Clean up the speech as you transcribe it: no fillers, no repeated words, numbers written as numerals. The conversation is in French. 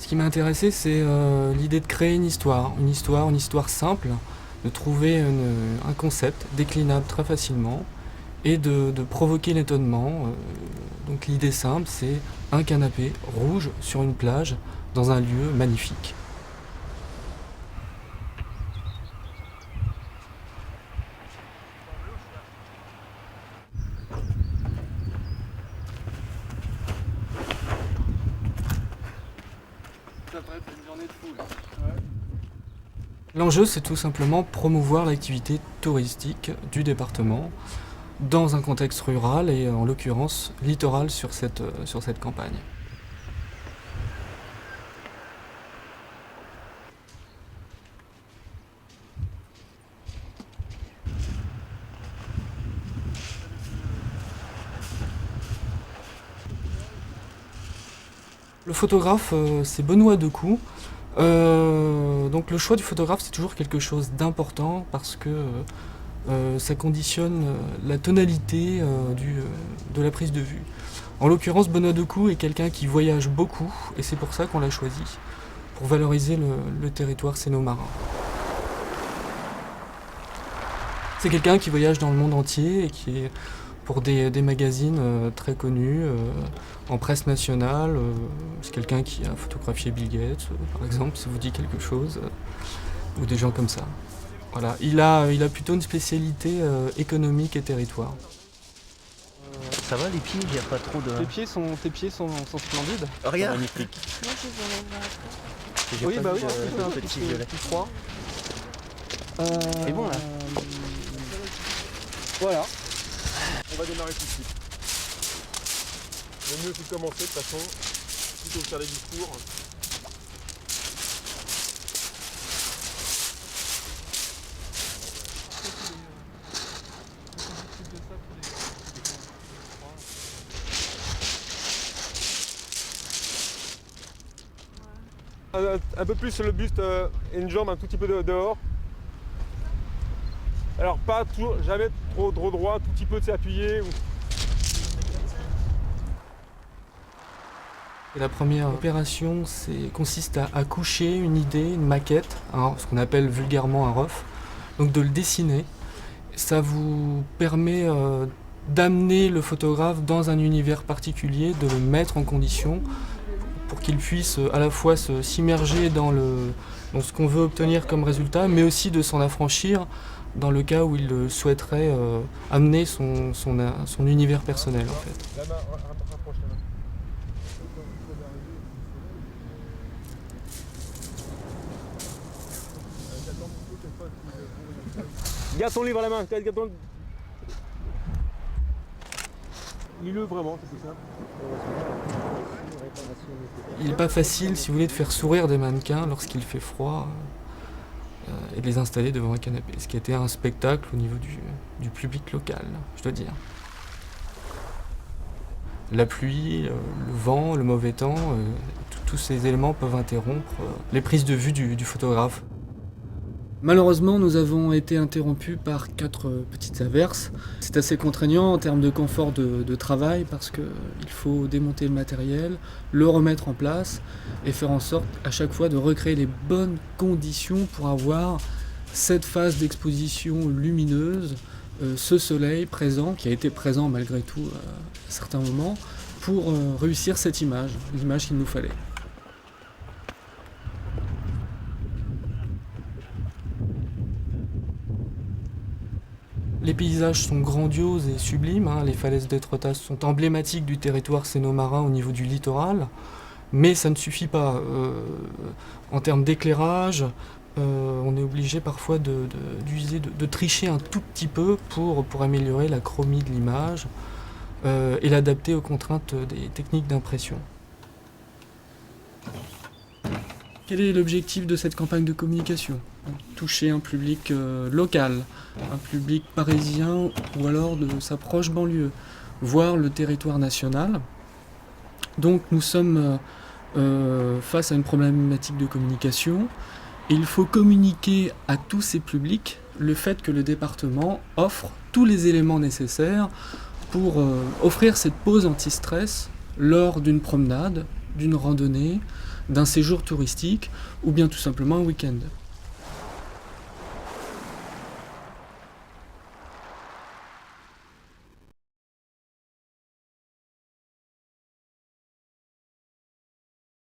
Ce qui m'a intéressé, c'est l'idée de créer une histoire simple, de trouver un concept déclinable très facilement et de provoquer l'étonnement. Donc l'idée simple, c'est un canapé rouge sur une plage dans un lieu magnifique. L'enjeu, c'est tout simplement promouvoir l'activité touristique du département dans un contexte rural et en l'occurrence littoral sur cette campagne. Le photographe, c'est Benoît Decou. Donc le choix du photographe, c'est toujours quelque chose d'important parce que ça conditionne la tonalité de la prise de vue. En l'occurrence, Benoît Decou est quelqu'un qui voyage beaucoup et c'est pour ça qu'on l'a choisi, pour valoriser le territoire séno-marin. C'est quelqu'un qui voyage dans le monde entier et qui est pour des magazines très connus, en presse nationale. C'est quelqu'un qui a photographié Bill Gates, par exemple, si ça vous dit quelque chose, ou des gens comme ça. Voilà. Il a plutôt une spécialité économique et territoire. Ça va les pieds, il n'y a pas trop de... Tes pieds sont splendides. Regarde. Moi, je les enlève J'ai Oui, pas bah vu oui, le un petit violet. froid. C'est bon là. Voilà. On va démarrer tout de suite. Le mieux c'est de commencer de toute façon, plutôt que faire des discours. Un peu plus le buste et une jambe un tout petit peu dehors. Alors pas toujours, jamais trop droit, tout petit peu de s'appuyer. Et la première opération consiste à coucher une idée, une maquette, ce qu'on appelle vulgairement un rough, donc de le dessiner. Ça vous permet d'amener le photographe dans un univers particulier, de le mettre en condition pour qu'il puisse à la fois s'immerger dans ce qu'on veut obtenir comme résultat, mais aussi de s'en affranchir dans le cas où il souhaiterait amener son univers personnel en fait. La main, rapproche la main. Garde ton livre à la main. Lis-le vraiment, c'est ça. Il n'est pas facile, si vous voulez, de faire sourire des mannequins lorsqu'il fait froid et de les installer devant un canapé, ce qui a été un spectacle au niveau du public local, je dois dire. La pluie, le vent, le mauvais temps, tous ces éléments peuvent interrompre les prises de vue du photographe. Malheureusement, nous avons été interrompus par 4 petites averses. C'est assez contraignant en termes de confort de travail parce qu'il faut démonter le matériel, le remettre en place et faire en sorte à chaque fois de recréer les bonnes conditions pour avoir cette phase d'exposition lumineuse, ce soleil présent, qui a été présent malgré tout à certains moments, pour réussir cette image, l'image qu'il nous fallait. Les paysages sont grandioses et sublimes, les falaises d'Étretat sont emblématiques du territoire séno-marin au niveau du littoral, mais ça ne suffit pas. En termes d'éclairage, on est obligé parfois de tricher un tout petit peu pour améliorer la chromie de l'image et l'adapter aux contraintes des techniques d'impression. Quel est l'objectif de cette campagne de communication ? Toucher un public local, un public parisien ou alors de sa proche banlieue, voire le territoire national. Donc nous sommes face à une problématique de communication et il faut communiquer à tous ces publics le fait que le département offre tous les éléments nécessaires pour offrir cette pause anti-stress lors d'une promenade, d'une randonnée, d'un séjour touristique ou bien tout simplement un week-end.